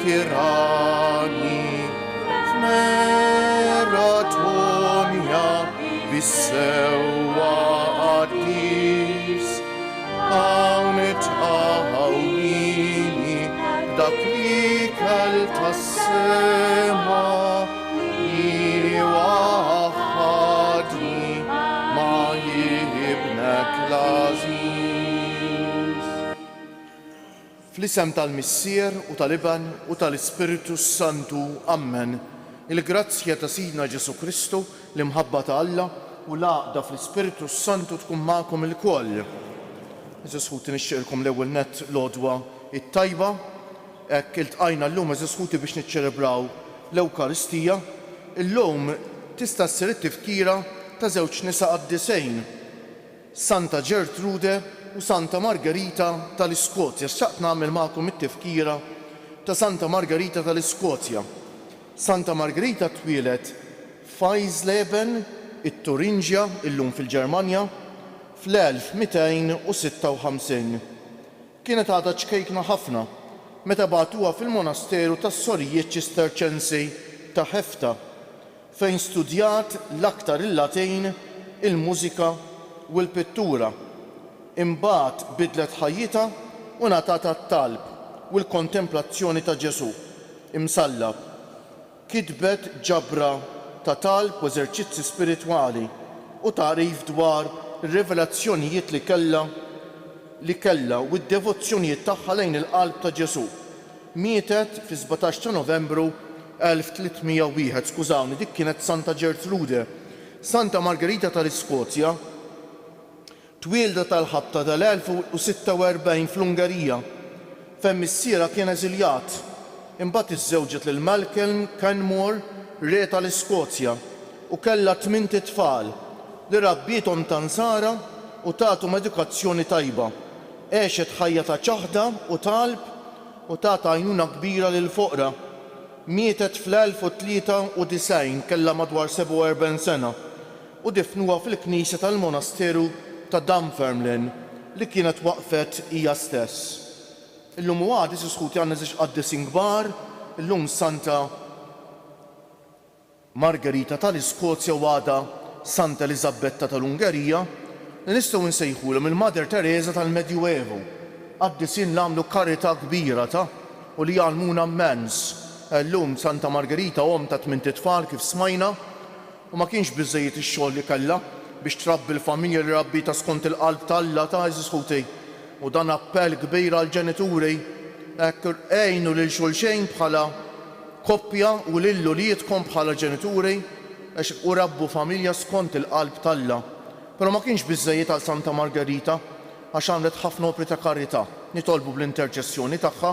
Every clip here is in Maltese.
kirani f'Meratonia bis-sewwa qaddis hawn tħawwini dak li kell tas-sema li waħħadni ma' jibnek l-Aziz. Fl-isem tal-Missier u tal-Iban u tal-Ispiritu Santu, Amen. Il-grazzja ta' Sidna Ġesu Kristu, l-imħabba ta' Alla u l-għaqda fl-Ispiritu Santu tkun magħkom il-koll. Eżisħuti nixtieqilkom l-ewwel nett l-għodwa it-tajba, hekk iltqajna llum eżisħuti biex niċċelebraw l-Ewkaristija. Illum tista' ssir it-tifkira ta' żewġ nisa qaddisejn, Santa Ġertrude u Santa Margherita tal-Iskozja. Xtaqt nagħmel magħkom it-tifkira ta' Santa Margherita tal-Iskozja. Santa Margherita twieled f'Eisleben, it-Turinġja, illum fil-Ġermanja, fl-1256. Kienet għadha ċkejkna ħafna meta bagħtuha fil-monasteru tas-Sorijiet Ċisterċensi ta' Hefta, fejn studjat l-aktar il-Latejn, il-mużika u l-pittura. Imbagħad bidlet ħajjitha u ngħatatha t-talb u l-kontemplazzjoni ta' Ġesu imsallab. Kitbet ġabra ta' talb u eżerċizzi spiritwali u tarif dwar ir-rivelazzjonijiet li kellha u d-devozzjonijiet tagħha lejn il-qalb ta' Ġesu. Mietet fi 17 ta' Novembru 1301, skużawni, dik kienet Santa Ġertrude. Santa Margherita tal-Iskozja twielda tal-ħabta tal-1046 fl-Ungerija, fejn missiera kien eżiljat. Imbagħad iżżewġet lil Malcolm Canmore, re tal-Iskozja, u kellha 8 tfal li rabbietom tansara u tagħtum edukazzjoni tajba. Għexet ħajja ta' ċaħda u talb u tagħta għajnuna kbira lil foqra. Mietet fl-1093, kellha madwar 47 sena u difnuha fil-Knisja tal-Monasteru ta' Dunfermline li kienet waqfet hija stess. Illum għad isħuti għandna żewġ qaddisin kbar, illum Santa Margherita tal-Iskozja u għada Santa Elisabetta tal-Ungerija, li nistgħu nsejħulhom il-Mother Teresa tal-Medjuevu. Qaddisin li għamlu karità kbira u li jgħalmuna immens. Illum Santa Margherita om ta' 8 tfal kif smajna u ma kienx biżżejjed ix-xogħol li kellha biex trabbi l-familja li rabbita skont il-qalb tal-Alla ta' eżisħuti. U dan appell kbir għall-ġenituri hekk għejnu lil xulxejn bħala koppja u lil-uliedkom bħala ġenituri għax u rabbu familja skont il-qalb tal-Alla. Però ma kienx biżżejjed għal Santa Margherita għax għamlet ħafna opri ta' karità. Nitolbu bl-interċessjoni tagħha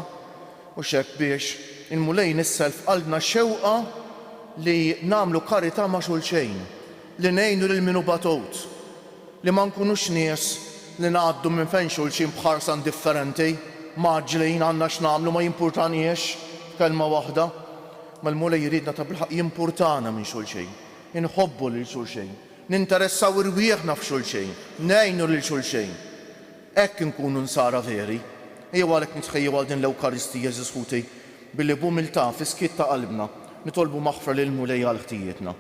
u xekk biex il-mulejn isself qalbna xewqa li nagħmlu karità ma' xulxejn, li ngħinu lil min hu bagħtut, li ma nkunux nies li ngħaddu minn fejn xulxin bħarsan differenti, maġġlin għandna x'nagħmlu ma jimpurtaniex f'kelma waħda. Mal-mulej jridna ta' bilħaq jimpurtana minn xulxejn, inħobbu lil xulxejn, ninteressaw irwieħna f'xulxejn, ngħinu lil xulxejn. Hekk inkunu nsara veri. Ejjew għalhekk nitħejjew għal din l-Ewkaristija żisħuti billi b'umiltà fi skiet ta' qalbna nitolbu maħfra lil mulej għal ħtijietna.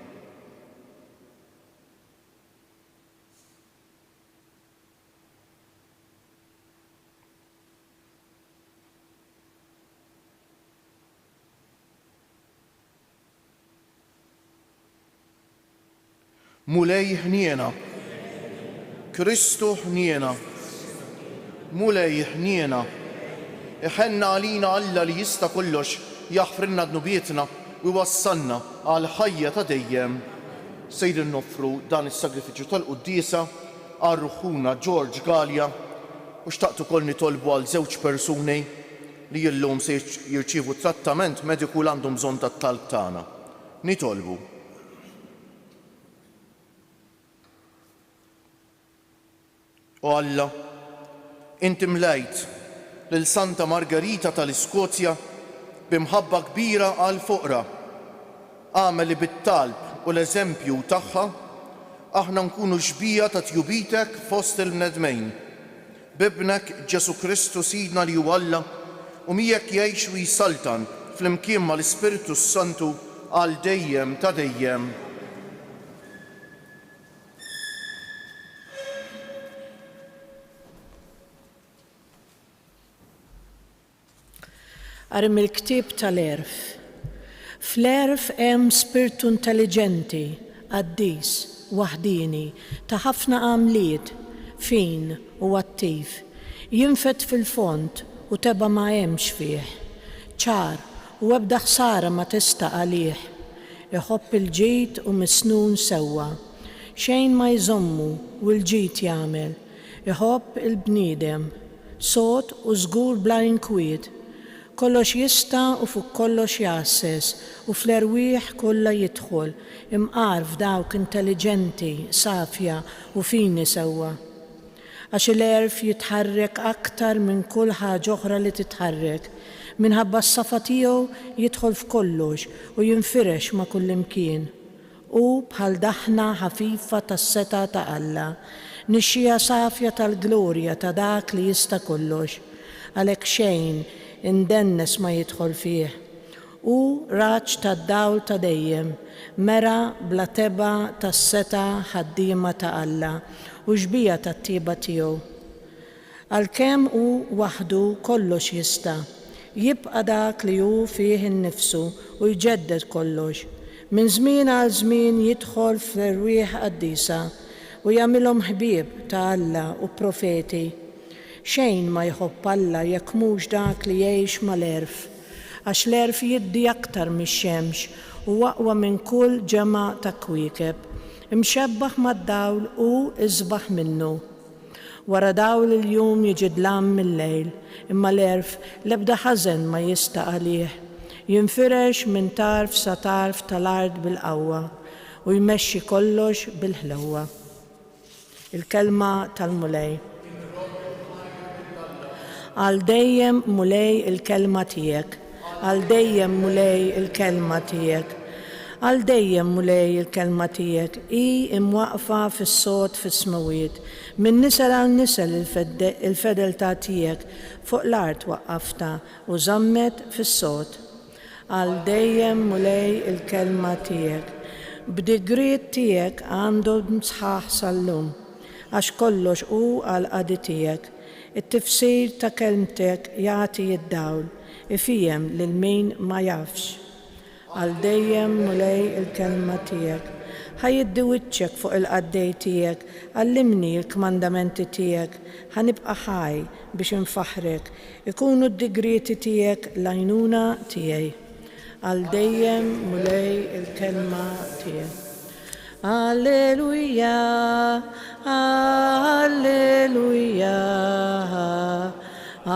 Mulej ħniena, Kristu ħniena, mulej ħniena, iħenna għalina Alla li jista' kollox jaħfrilna dnubietna u wassalna għal ħajja ta' dejjem. Sejr noffru dan is-sagrifiċċju tal-Quddiesa għal ruħuna George Gallia u xtaqt ukoll nitolbu għal żewġ persuni li llum se jirċievu trattament mediku li għandhom bżonn tat-talb tagħna. Nitolbu. O Alla, Inti mlejt lil Santa Margherita tal-Iskozja b'imħabba kbira għal foqra. Għamel li bit-talb u l-eżempju tagħha aħna nkunu xbija ta' tjubitek fost il-bnedmejn. Bibnek Ġesu Kristu Sidna li huwa Alla u miegħek jgħix u jsaltan flimkien mal-Ispiritu Santu għal dejjem ta' dejjem. Qari mill-ktieb tal-Erf. Fl-Erf hemm spiritu intelligenti, qaddis, waħdini, ta' ħafna għamliet, fin u attiv, jinfet fil-font u teba ma hemmx fih, ċar u ebda ħsara ma tista' għalih, iħobb il-ġid u misnun sewwa, xejn ma jżommu u l-ġid jagħmel, iħobb il-bniedem, sod u żgur bla inkwiet, kollox jista' u fuq kollox jasses u fl-erwieħ kollha jidħol, imqar f'dawk intelligenti, safja u fini sewwa. Għax l-Erf jitħarrek aktar minn kull ħaġa oħra li titħarrek, minħabba s-safa tiegħu jidħol f'kollox u jinfirex ma' kull imkien. U bħal daħna ħafifa tas-seta ta' Alla, nixxija safja tal-glorja ta' dak li jista' kollox, għalhekk xejn indennes ma jidħol fih. U raġġ tad-dawl ta' dejjem, mera bla teba tas-seta ħaddiema ta' Alla u xbija tat-tieba tiegħu. Għalkemm hu waħdu kollox jista', jibqa' dak li hu fih innifsu u jġedded kollox. Minn żmien għal żmien jidħol fl-erwieħ qaddisa u jagħmilhom ħbieb ta' Alla u profeti. Xejn ma jħobb Alla jekk mhux dak li jgħix mal-Erf, għax l-Erf jiddi aktar mix-xemx u aqwa minn kull ġema' ta' kwiekeb, imxebbaħ mad-dawl u iżbaħ minnu. Wara dawl il-jum jiġi dlam mill-lejl, imma l-Erf l-ebda ħażen ma jista' għalih, jinfirex minn tarf sa tarf tal-ard bil-qawwa u jmexxi kollox bil-ħlewwa. Il-kelma tal-Mulej. Għal dejjem Mulej il-kelma tiegħek, għal dejjem Mulej il-kelma tiegħek, għal dejjem Mulej il-kelma tiegħek, hi imwaqfa fis-sod fis-smawiet, minn nisel għal nisel il-fedeltà tiegħek fuq l-art waqqafta u żammet fis-sod. Għal dejjem Mulej il-kelma tiegħek, b'digriet tiegħek għandhom sħaħ sal-lum, għax kollox hu għal qadi tiegħek. It-tifsir ta' kelmtek jagħti id-dawl, ifiem lil min ma jafx. Għal dejjem Mulej il-kelma tiegħek. Ħajiddi wiċċek fuq il-qaddej tiegħek, għallimni l-kmandamenti tiegħek, ħanibqa' ħaj biex infaħrek, ikunu d-digrieti tiegħek l-għajnuna tiegħi. Għal dejjem Mulej il-kelma tiegħek. Alleluja, alleluja,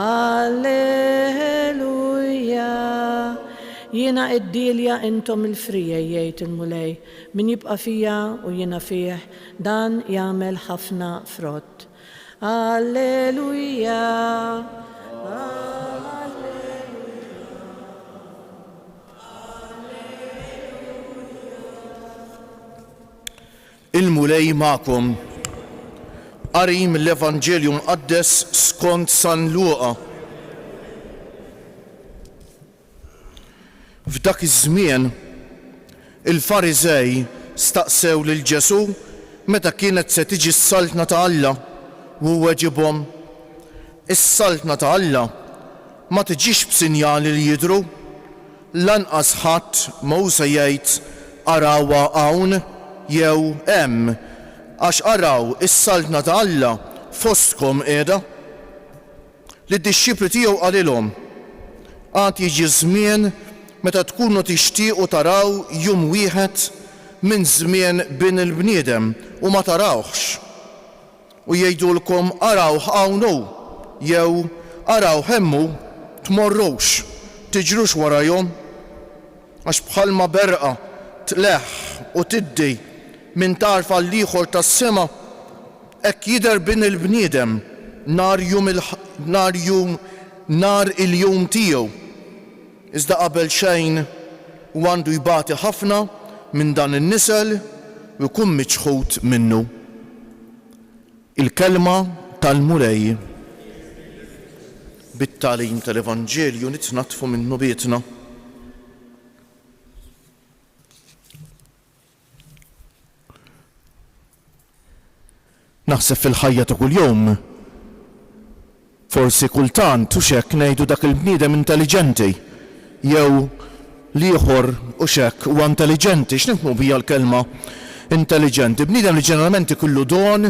alleluja. Jiena id-dilja intom il-frija jgħid il-Mulej, min jibqa' fija u jiena fih, dan jagħmel ħafna frott. Alleluja. Il-Mulej magħkom. Qari mill-Evanġelju Mqaddes skont San Luqa. F'dak iż-żmien il-Fariżej staqsew lil Ġesu meta kienet se tiġi s-saltna ta' Alla u weġibhom: is-saltna ta' Alla ma tiġix b'sinjali li jidhru, lanqas ħadd ma hu se jgħid arawha hawn jew hemm, għax araw is-saltna ta' Alla fostkom qiegħda. Lid-dixxipli tiegħu qalilhom: għad jiġi żmien meta tkunu tixtiequ taraw jum wieħed minn żmien bin il-bniedem u ma tarawhx. U jgħidulkom arawh hawn hu jew araw hemmu, tmorrux, tiġrux warajhom, għax bħalma berqa tleħħ u tiddi minn tarf għal ieħor tas-sema, hekk jidher bin il-bniedem nar il-jum tiegħu. Iżda qabel xejn u għandu jbati ħafna minn dan in-nisel u jkun miċħud minnu. Il-kelma tal-Mulej. Bit-tagħlim tal-Evanġelju nitnatfu minnu bietna. Naħseb fil-ħajja ta' kuljum. Forsi kultant u xek ngħidu dak il-bniedem intelligenti, jew l-ieħor u xek huwa intelligenti, x'nifhmu bija l-kelma intelligenti. Bniedem li ġeneralment ikollu don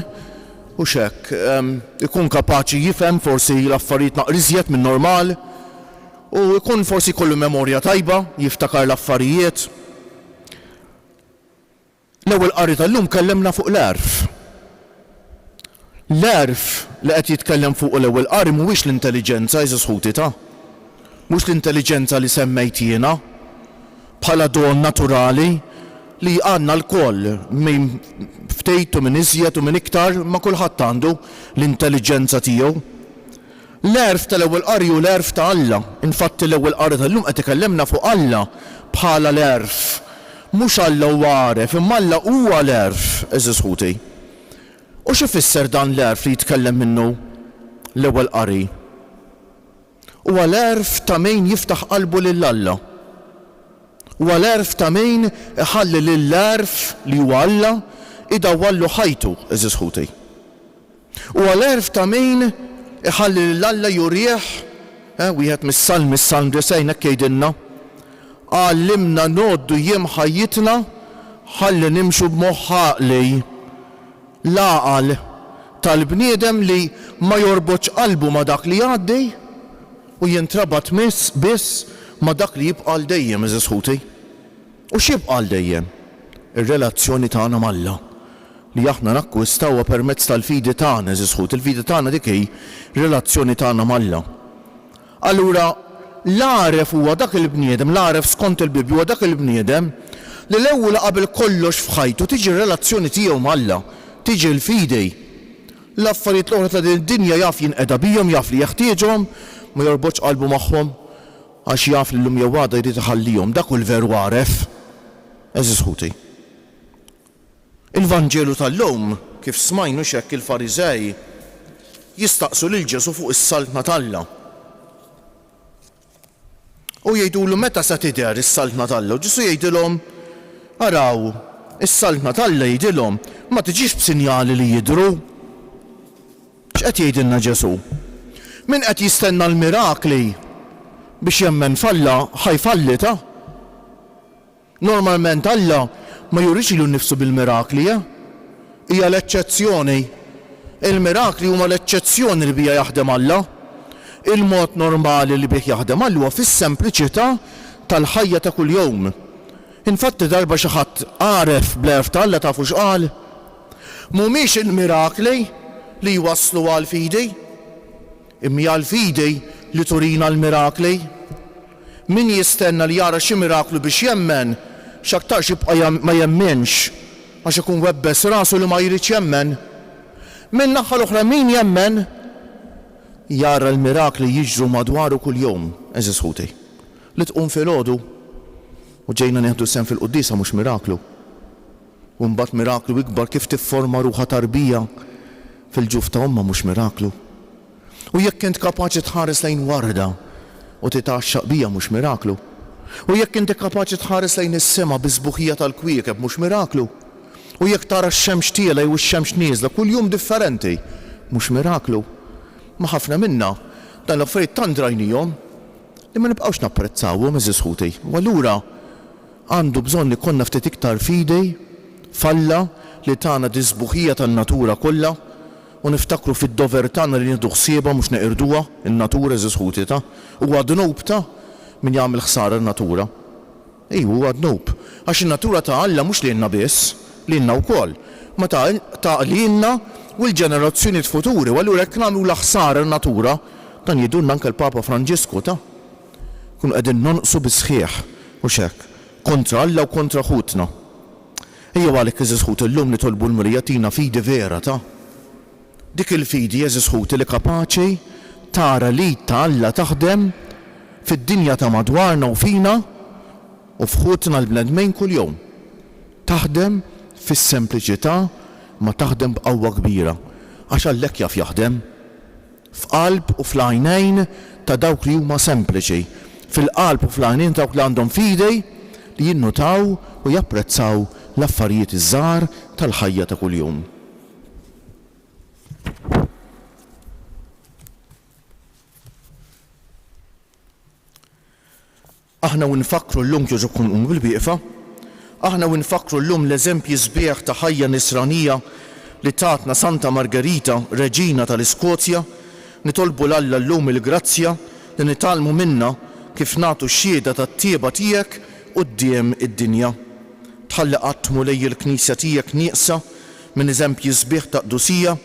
u xek ikun kapaċi jifhem forsi l-affarijiet naqriżjed minn normal u jkun forsi kollu memorja tajba, jiftakar l-affarijiet. L-ewwel qari tal-lum kellemna fuq l-għarf. L-għarf li qed jitkellem fuq l-ewwel qari mhuwiex l-intelligenza eżis ħuti ta'. Mhux l-intelligenza li semmejt jiena bħala don naturali li għandna l-koll minn ftejt u minn iżjed u minn iktar ma kulħadd għandu l-intelligenza tiegħu. L-għarf tal-ewwel qari u l-għarf ta' Alla. Infatti l-ewwel qari tal-lum qed ikellemna fuq Alla bħala l-għarf. Mhux Alla huwa għaref, imma Alla huwa l-għarf eżis ħuti. U x'ifisser dan l-għarf li jitkellem minnu l-ewwel qari? Huwa l-għarf ta' min jiftaħ qalbu lil Alla. Huwa l-għarf ta' min iħalli lill-għarf li huwa Alla idawwallu ħajtu eżis ħuti. Huwa l-għarf ta' min iħalli lil Alla jurih, wieħed mis-salm resejna jgħidilna, għallimna noddu jiem ħajjitna ħalli nimxu b'moħħ ħaqli. L-għaqal tal-bniedem li ma jorbotx qalbu ma dak li għaddej u jintrabat biss ma dak li jibqa' dejjem eżis ħuti. U x'jibqa' dejjem? Ir-relazzjoni tagħna mal-Alla li aħna nakkwistawha permezz tal-fidi tagħna eżis ħuti. Il-fidi tagħna dik hi relazzjoni tagħna mal-Alla. Allura l-għaref huwa dak il-bniedem, l-għaref skont il-Bibja huwa dak il-bniedem li l-ewwel qabel kollox f'ħajtu tiġi r-relazzjoni tiegħu mal-Alla, tiġi l-fidi. L-affarijiet l-oħra ta' din id-dinja jaf jinqeda bihom, jaf li jeħtieġhom, ma jorbotx qalbu magħhom għax jaf li llum jew għada jrid iħallihom. Dak hu l-veru għaref eżis ħuti. Il-Vanġelu tal-lum kif smajnu x'hekk il-Fariżej jistaqsu lil Ġesu fuq is-saltna tal-Alla. U jgħidulu meta se tidher is-saltna tal-Alla. U Ġesu jgħidilhom araw, is-saltna tal-Alla jgħidilhom ma tiġix b'sinjali li jidhru. X'qed jgħidilna Ġesu? Min qed jistenna l-mirakli biex jemmen falla ħajfallita. Normalment Alla ma jurix ilu nnifsu bil-mirakli, hija l-eċċezzjoni. Il-mirakli huma l-eċċezzjoni li bija jaħdem Alla. Il-mod normali li bih jaħdem Alla huwa fis-sempliċità tal-ħajja ta' kuljum. Infatti darba xi ħadd għaref bl-għarf ta' Alla tafu x'qal? Mhumiex il-mirakli li jwasslu għal fidi, imma l-fidi li turina l-mirakli. Min jistenna li jara xi miraklu biex jemmen, x'aktar jibqa' ma jemmenx għax ikun webbes rasu li ma jridx jemmen. Min naħa l-oħra min jemmen jara l-mirakli jiġru madwaru kuljum eżis ħuti. Li tqum filgħodu u ġejna nieħdu sem fil-qudiesa mhux miraklu. U mbagħad miraklu ikbar kif tifforma ruħha tarbija fil-ġuf ta' omma mhux miraklu. U jekk int kapaċi tħares lejn warda u titaxxaq bija mhux miraklu. U jekk inti kapaċi tħares lejn is-sema biżbuħija tal-kwiekeb mhux miraklu. U jekk tara x-xemx tiela u x-xemx nieżla kuljum differenti mhux miraklu. Ma ħafna minna dan l-affarijiet tant rajnihom li ma nibqgħux napprezzawhom eżis ħuti. U allura għandu bżonn li konna ftit iktar fidi falla li tagħna disbuħija tan-natura kollha u niftakru fid-dover tagħna li nieħdu ħsiebha mhux neqirduha in-natura eżis ħuti ta' huwa dnub ta' min jagħmel ħsara n-natura. Ejju huwa dnub għax in-natura ta' Alla mhux lilna biss, lilna wkoll, ma ta' lilna u l-ġenerazzjoni futuri, u allura jekk nagħmlu l-ħsara n-natura, dan jidulna anke l-Papa Franġisku ta' kun qegħdin nonqsu bi-sħiħ u x'hekk kontra Alla u kontra ħutna. Ejjew għalhekk eżis ħuti llum nitolbu l-Murija tina fidi vera ta' dik il-fidi eżis ħuti li kapaċi tara li ta' Alla taħdem fid-dinja ta' madwarna u fina u f'ħutna l-bnedmejn kuljum. Taħdem fis-sempliċità ma taħdem b'qawwa kbira għax Allek jaf jaħdem f'qalb u fl-għajnejn ta' dawk li huma sempliċi, fil-qalb u fl-għajnejn dawk li għandhom fidi li jinnutaw u japprezzaw l-affarijiet iż-żgħar tal-ħajja ta' kuljum. Aħna u nfakru llum kieġobkom bil-bieqfa, aħna u nfakru llum l-eżempji sbieħ ta' ħajja nisranija li tatna Santa Margherita, Reġina tal-Iskozja, nitolbu l-Alla llum il-grazzja li nitalmu minna kif nagħtu x-xhieda tat-tieba tiegħek quddiem id-dinja. Tħalli qatt mulej il-Knisja tiegħek nieqsa minn eżempji sbieħ ta' qdusija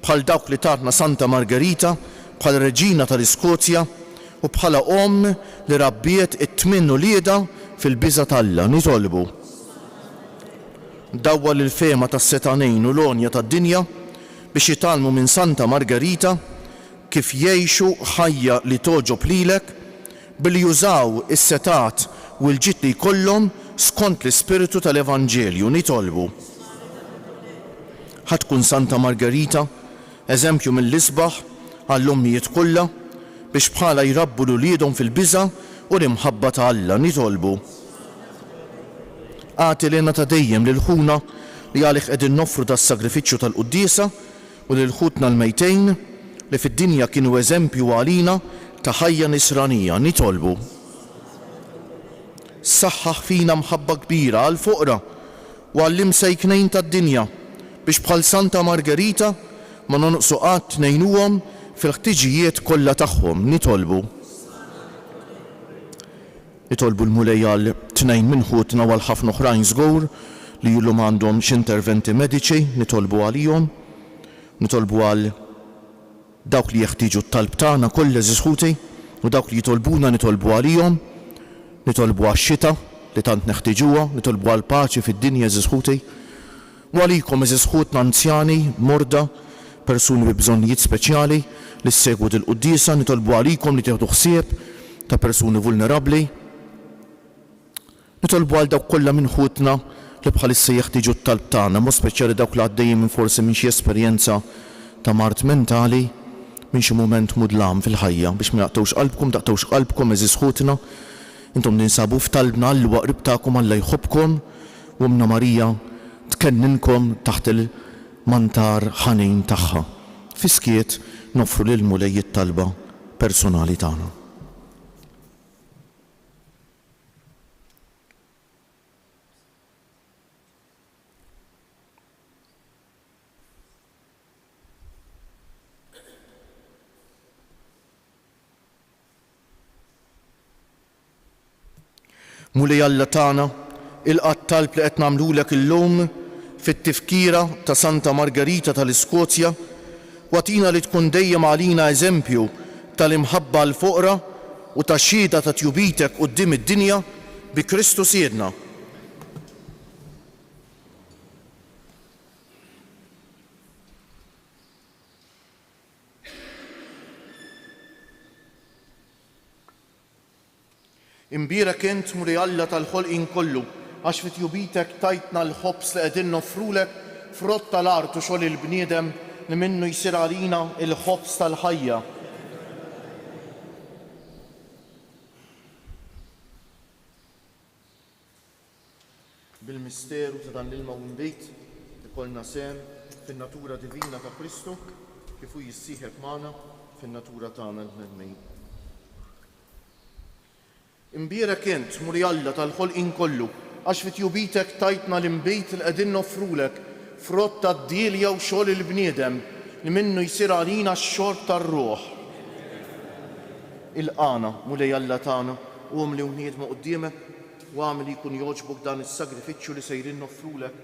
bħal dawk li tatna Santa Margherita, bħal Reġina tal-Iskozja u bħala li rabbiet it-tmien ulieda fil-biża' tal-Alla. Nitolbu dawwa l-fema tas-setanejn u l-onja tad-dinja biex jitalmu minn Santa Margherita kif jgħixu ħajja li toġob lilek billi jużaw is-setat u l-ġid li jkollhom skont l-ispiritu tal-Evanġelju. Nitolbu ħatkun Santa Margherita eżempju mill-isbaħ għall-ommijiet kollha biex bħala jrabbu l-uliedhom fil-biża' u l-imħabba ta' Alla. Nitolbu għati lena ta' dejjem lil ħuna li għalih qegħdin noffru tas-sagrifiċċju tal-quddiesa u lil ħutna l-mejtejn li fid-dinja kienu eżempju għalina ta' ħajja nisranija. Nitolbu saħħaħ fina mħabba kbira għall-foqra u għall-imsejknejn tad-dinja biex bħal Santa Margherita ma nonqsu qatt ngħinuhom fil-ħtiġijiet kollha tagħhom. Nitolbu l-mulej għal tnejn minn ħutna u għal ħafna oħrajn żgur li ilhom għandhom x'interventi mediċi, nitolbu għalihom, nitolbu għal dawk li jeħtieġu t-talb tagħna kollha żisħuti u dawk li jitolbuna nitolbu għalihom, nitolbu għax-xita li tant neħtieġuha, nitolbu għal paċi fid-dinja żisħuti u għalikom żisħutna anzjani, morda, persuni bi bżonnijiet speċjali li ssegwu dil-quddiesa, nitolbu għalikom li tieħdu ħsieb ta' persuni vulnerabbli. Nitolbu għal dawk kollha minn ħutna li bħalissa jeħtieġu t-talb tagħna, mod speċjali dawk li għaddejjin minn forsi minn xi esperjenza ta' mart mentali minn xi mument mudlam fil-ħajja biex ma taqtgħux qalbkom eżis ħutna. Intom ninsabu f'talbna Alla qrib tagħkom Alla jħobbkom u Omna Marija tkenninkom taħt il-mantar ħanin tagħha. Fiskiet noffru lil mulej it-talba personali tagħna. Mulej Alla tagħna, ilqa' talb li qed nagħmlulek illum fit-tifkira ta' Santa Margherita tal-Iskozja u għatina li tkun dejjem għalina eżempju tal-imħabba l-foqra u tax-xhieda ta' tjubitek quddiem id-dinja bi Kristu Siedna. Imbierek int Mulej Alla tal-ħolqien kollu għax fit-tjubitek tajtna l-ħobs li qegħdin noffrulek frott tal-art u xogħol il-bniedem li minnu jsir għalina il-ħobs tal-ħajja. Bil-misteru ta' dan l-ilma u mbejt ikollna sehem fin-natura divina ta' Kristu kif hu jissieħeb magħna fin-natura tagħna l-bnedmin. Imbierek int Mulej Alla tal-ħolqien kollu għax fit-tjubitek tajtna l-imbejt li qegħdin noffrulek frott tad-djelja u xogħol il-bniedem li minnu jsir għalina x-xorb tar-ruħ. Ilqana Mulej Alla tagħna u għamli wniedma quddiemek u għamli jkun jogħġbok dan is-sagrifiċċju li sejrin noffrulek.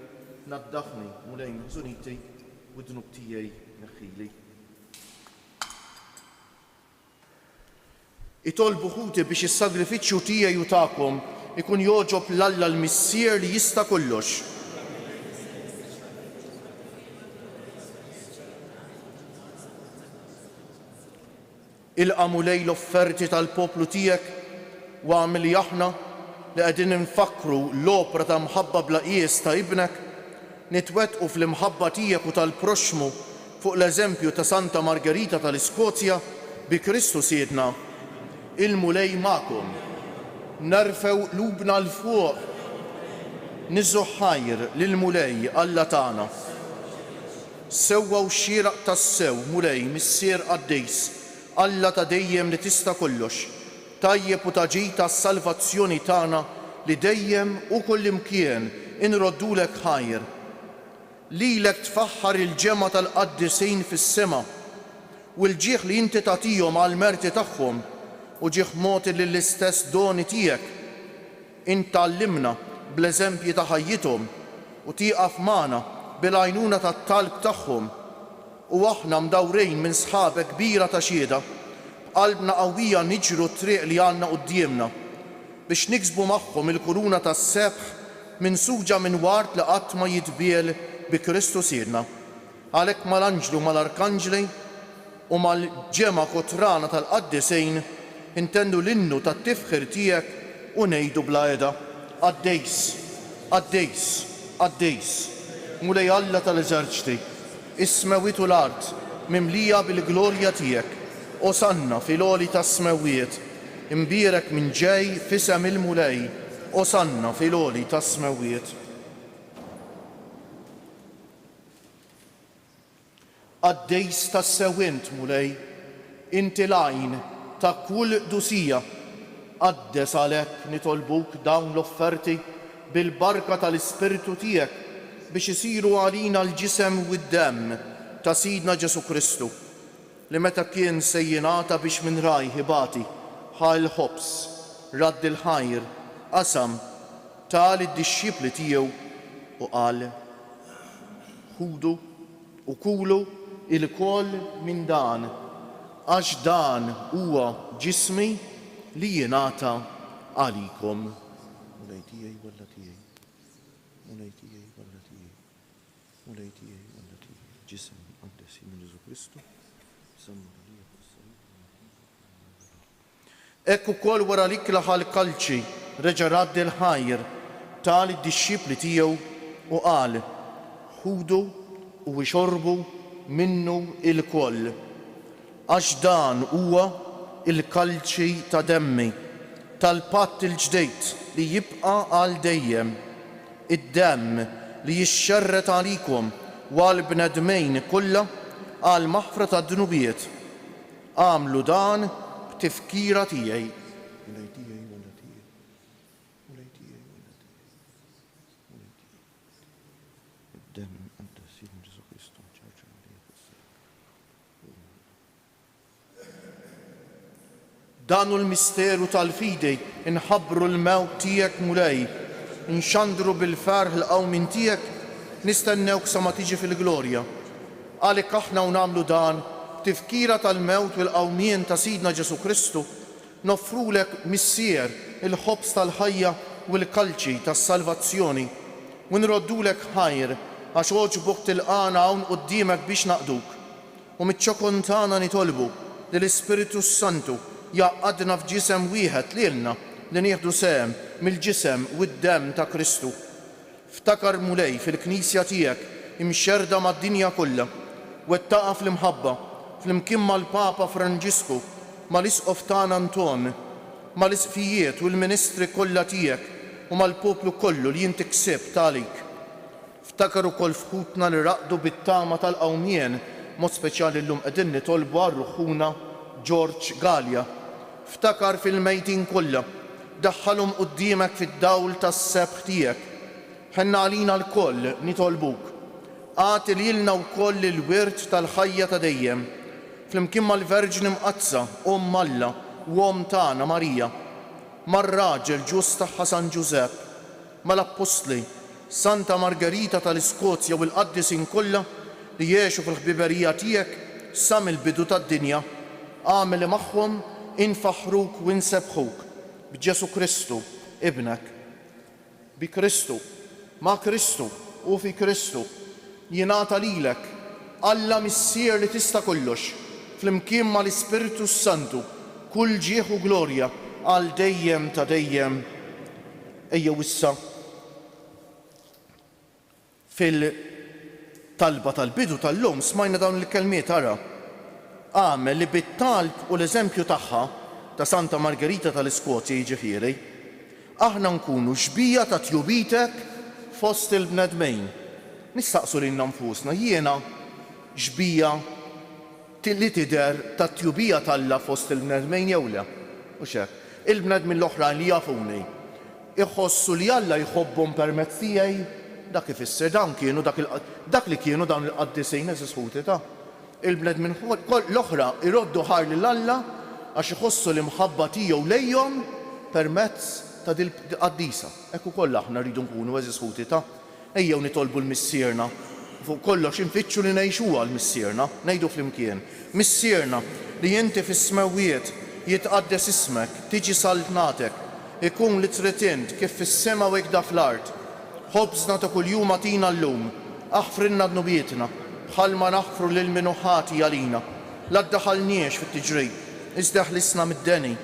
Naddaħni Mulej ħżuniti u d-dnub tiegħi neħħili. Itolbu ħuti biex is-sagrifiċċju tiegħi u tagħkom ikun jogħġob l-Alla l-Missier li jista' kollox. Ilqa' Mulej l-offerti tal-poplu tiegħek u għamli aħna li qegħdin infakru l-opra ta' mħabba bla qies ta' ibnek nitwettqu fl-imħabba tiegħek u tal-proxmu fuq l-eżempju ta' Santa Margherita tal-Iskozja bi Kristu Siedna. Il-Mulej magħkom. Nerfew qlubna l-fuq. Niżżu ħajr lill-Mulej Alla tagħna. Sewwa u xieraq tas-sew Mulej Missier Qaddejs Alla ta' dejjem li tista' kollox. tajjeb u taġid tas-salvazzjoni tagħna li dejjem u kullimkien inroddulek ħajr. Lilek tfaħħar il-ġemma tal-qaddisin fis-sema u l-ġieħ li inti tagħtihom għall-merti tagħhom u ġieħ moti lill-istess doni tiegħek intallimna bl-eżempji ta' ħajjithom u tieqaf magħna bil-għajnuna tat-talb tagħhom u aħna mdawrejn minn sħabek kbira ta' xieda b'qalbna qawwija niġru t-triq li għandna qudiemna biex niksbu magħhom il-kuruna tas-sebħ minsuġa minn wart li qatt ma jitbiel bi Kristu sirna. Għalhekk mal-anġlu mal-arkanġli u mal-ġema kotrana tal-qaddisejn intendu l-innu tat-tifħir tiegħek u ngħidu bla qiegħda Għaddejs, għaddejs, għaddejs, mulej Alla tal-eżerċti, is-smewiet u l-art mimlija bil-glorja tiegħek, osanna fil-għoli tas-smewiet, imbierek minn ġej f'isem il-mulej, osanna fil-għoli tas-smewiet. Għaddejs tas-sewint mulej, inti l-għajn ta' kull dusija, għaddes għalhekk nitolbuk dawn l-offerti bil-barka tal-Ispiritu tiegħek biex isiru għalina l-ġisem u d-demm ta' Sidna Ġesu Kristu li meta kien se jingħata biex minn raj ħibati ħa l-ħobs radd il-ħajr qasam tal id-dixxipli tiegħu u qal ħudu u kulu il-koll minn dan għax dan huwa ġismi li jingħata għalikom. Mulej tiegħi walla tiegħi, mulej tiegħi walla tiegħi, mulej tiegħi walla tiegħi, ġisem qaddesi minn Ġesu Kristu, Hekk ukoll wara li klaħa l-kalċi reġa' radd il-ħajr tal id-dixxipli tiegħu u qal ħudu u ixorbu minnu il-koll għax dan huwa il-kalċi ta' demmi tal-patt il-ġdejt li jibqa' għal dejjem, id-demm li jixxerret għalikom u għal bnedmejn kollha għal maħfra ta' dnubiet. Għamlu dan b'tifkira tiegħi. Danu l-misteru tal-fidej inħabbru l-mewt tiegħek mulej, inxandru bil-ferħ l-qawmin tiegħek, nistennewk sa ma tiġi fil-glorja. Għalhekk aħna u nagħmlu dan tifkira tal-mewt u l-qawmien ta' Sidna Ġesu Kristu, noffrulek missier il-ħobs tal-ħajja u l-kalċi tas-salvazzjoni u nroddulek ħajr għax oġbok tilqana hawn quddiemek biex naqduk. U miċ-ċokontana nitolbu li l-Ispiritu Santu jaqadna f'ġisem wieħed lilna li nieħdu sehem mill-ġisem u d-demm ta' Kristu. Ftakar mulej fil-Knisja tiegħek imxerda mad-dinja kollha wettaqa fl-imħabba fl-imkien mal-Papa Franġisku, mal-Isqof tagħna Anton, mal-isqfijiet u l-ministri kollha tiegħek u mal-poplu kollu li inti ksibt għalik. Ftakar ukoll fħutna li raqdu bit-tama tal-qawmien, mod speċjali llum qegħdin nitolbu għar-ruħuna George Gallia. Ftakar fil-mejtin kollha, daħħalhom quddiemek fid-dawl tas-sebħ tiegħek. Ħenna għalina l-koll nitolbuk. Għati lilna wkoll il-wirt tal-ħajja ta' dejjem, flimkien mal-Verġni Mqazza, Alla u tagħna Marija, mar-raġel ġust tagħha San Ġusepp, mal-Apostli, Santa Margherita tal-Iskozja u l-qaddisin kollha li jgħixu fil-ħbiberija tiegħek sa mill-bidu tad-dinja. Għamel magħhom infaħruk u nsebħuk b'Ġesu Kristu, ibnek. Bi Kristu, ma' Kristu u fi Kristu jingħata lilek Alla missier li tista' kollox, flimkien mal-Ispiritu Santu, kull ġieħ u glorja għal dejjem ta' dejjem. Ejjew issa fil-talba tal-bidu tal-lum smajna dawn il-kelmiet ara. Għamel li bit-talb u l-eżempju tagħha ta' Santa Margherita tal-Iskozja jiġifieri, aħna nkunu xbija ta' tjubitek fost il-bnedmejn. Nistaqsu lilna nfusna jiena xbija li tidher ta' tjubija talla fost il-bnedmejn jew le. U x'hekk. il-bnedmin l-oħrajn li jafuni iħossu li Alla jħobbhom permezz tiegħi, dak ifisser dak li kienu dawn il-qaddisin eżisħuti ta' il-bnedmin l-oħra iroddu ħar lil Alla għax iħossu l-imħabba tiegħu lejhom permezz ta' dil-qaddisa. Hekk ukoll aħna rridu nkunu eżisħuti ta' ejjew nitolbu l-missierna fuq kollox infittxu li ngħixuha l-missierna, ngħidu flimkien. Missierna li inti fis-smawiet jitqaddes ismek, tiġi saltnatek, ikun li trid int kif fis-sema u hekk fl-ard. Ħobżna ta' kuljum agħtina llum, aħfrilna dnubietna bħalma naħfru lil min ħati għalina. La ddaħħalniex fit-tiġrib, iżda ħlisna mid-deni,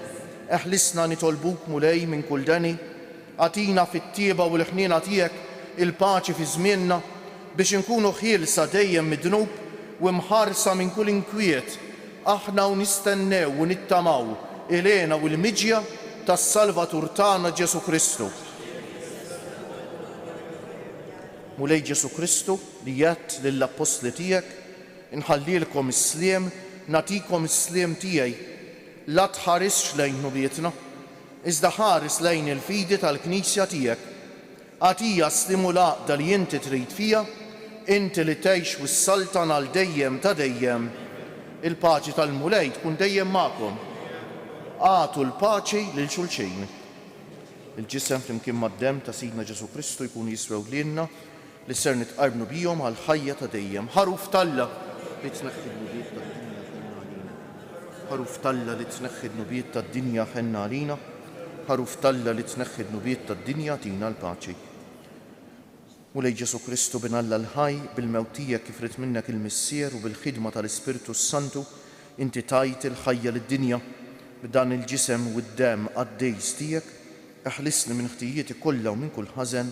eħlisna nitolbuk mulej minn kull deni, għatina fit-tieba u l-ħniena tiegħek il-paċi fi żmienna biex inkunu ħielsa dejjem mid-dnub u mħarsa minn kull inkwiet aħna u nistennew u nittamaw ilena u l-miġja tas-Salvatur tagħna Ġesu Kristu. Mulej Ġesu Kristu li jgħid lill-apostli tiegħek inħallilkom is-sliem, nagħtikom is-sliem tiegħi, la tħarisx lejn nubietna, iżda ħares lejn il-fidi tal-Knisja tiegħek. Għatija stimulaqda li inti trid fija, inti li tgħix wis-saltan għal dejjem ta' dejjem. Il-paċi tal-mulej tkun dejjem magħkom. Għatu l-paċi lil xulxejn. Il-ġisem flimkien mad-demm ta' Sidna Ġesu Kristu jkun jiswew lilna li ser nitqarbnu bihom għal ħajja ta' dejjem. Ħaruf Talla li tneħħi d-nubiet tad-dinja ħenna għalina. Ħaruf Talla li tneħħi d-nubiet tad-dinja ħenna għalina. Ħaruf Talla li tneħħi d-nubiet tad-dinja tina l-paċi. Mulej Ġesu Kristu bin Alla l-ħaj bil-mewt tiegħek kif rid minnek il-missier u bil-ħidma tal-Ispiritu Santu inti tajt il-ħajja lid-dinja b'dan il-ġisem u d-demm għad-dejs tiegħek, eħlisni minn ħtijieti kollha u minn kull ħażen,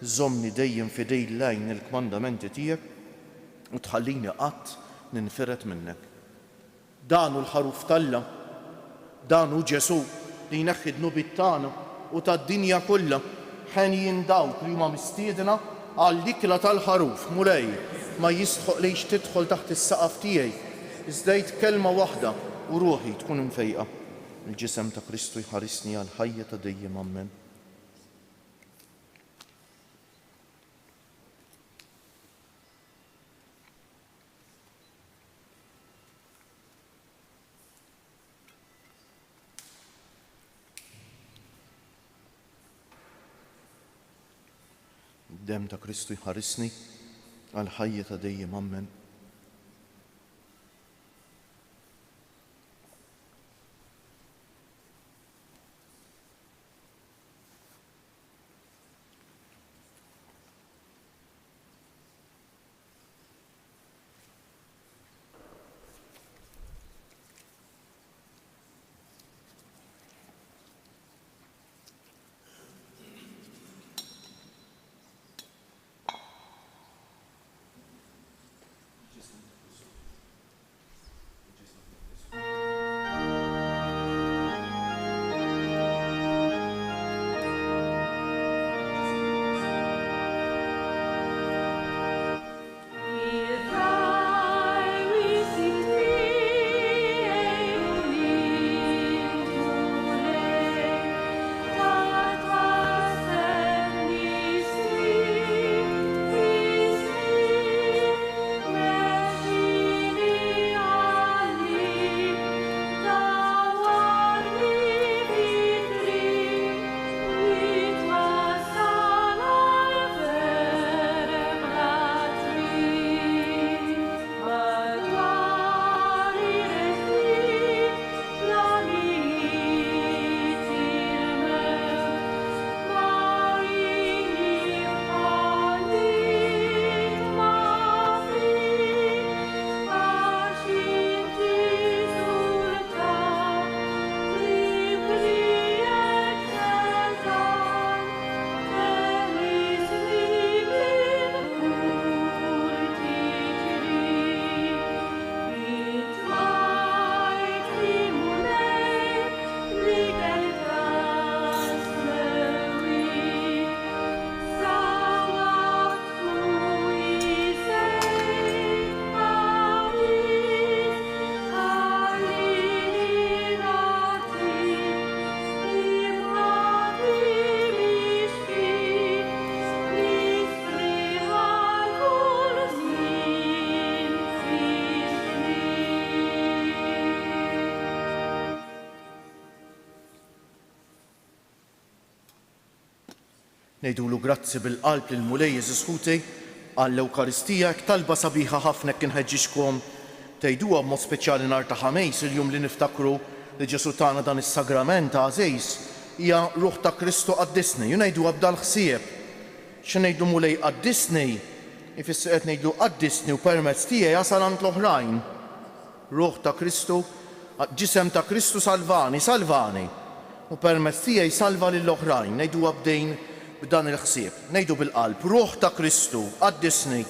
żommni dejjem fidej lejn il-kmandamenti tiegħek u tħallini qatt ninfiret minnek. Danu l-ħaruf Talla, danu Ġesu li jneħħi d-nubiet tagħna u tad-dinja kollha ħen jindawk li huma mistiedna għall-ikla tal-ħaruf. Mulej ma jistħoq lejx tidħol taħt is-saqaf tiegħi, iżda kelma waħda u ruħi tkun imfejqa. Il-ġisem ta' Kristu jħarisni għal ħajja ta' dejjem. Amen. Id-demm ta' Kristu jħarisni għal ħajja ta' dejjem. Amen. Ngħidulu grazzi bil-qalb lil Mulej Sħuti għall-Ewkaristija talba sabiħa ħafna kien ħeġġixkom tgħiduha b'mod speċjali nhar ta' ħamejs il-jum li niftakru li Ġesu tagħna dan is-sagrament ta' għażejs hija ruħ ta' Kristu qaddisni. Ju ngħiduha b'dal ħsieb. Xi ngħidu Mulej qaddisni, ifisser qed ngħidu qaddisni u permezz tiegħi jasal għand l-oħrajn. Ruħ ta' Kristu, ġisem ta' Kristu salvani, u permezz tiegħi salva lill-oħrajn. Ngħiduha bdejn b'dan il-ħsieb. Ngħidu bil-qalb, ruħ ta' Kristu qaddisni,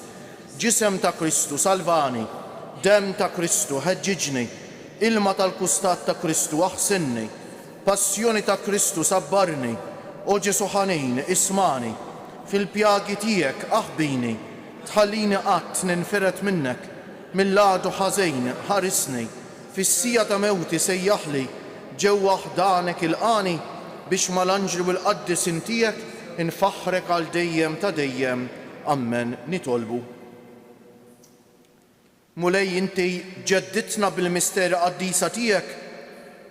ġisem ta' Kristu salvani, dem ta' Kristu ħeġġiġni, ilma tal-kustat ta' Kristu aħsinni, passjoni ta' Kristu sabbarni, o Ġesu ħanin ismani, fil-pjagi tiegħek aħbini, tħallini qatt ninferet minnek, mill-għadu ħażejn ħarisni, fis-sija ta' mewti sejjaħli, ġewwa ħdanek il-qani biex mal-anġlu l-qaddisin tiegħek infaħħrek għal dejjem ta' dejjem. Amen. Nitolbu. Mulej inti ġedditna bil-misteri qaddisa tiegħek,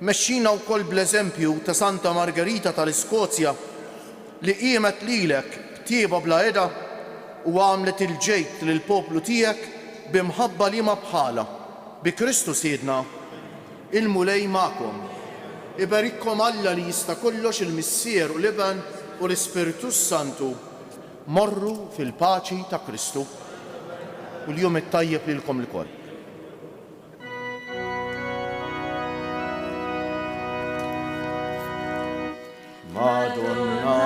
mexxina wkoll bl-eżempju ta' Santa Margherita tal-Iskozja li qiemet lilek btieba bla eda u għamlet il-ġejt lill-poplu tiegħek b'imħabba li ma bħala. Bi Kristu Siedna, il-Mulej magħkom. Iberikkom Alla li jista' kollox il-Missier u l-Iben u l-Ispiritu Santu. Morru fil-paċi ta' Kristu. U l-jum it-tajjeb lilkom l-koll. Madonna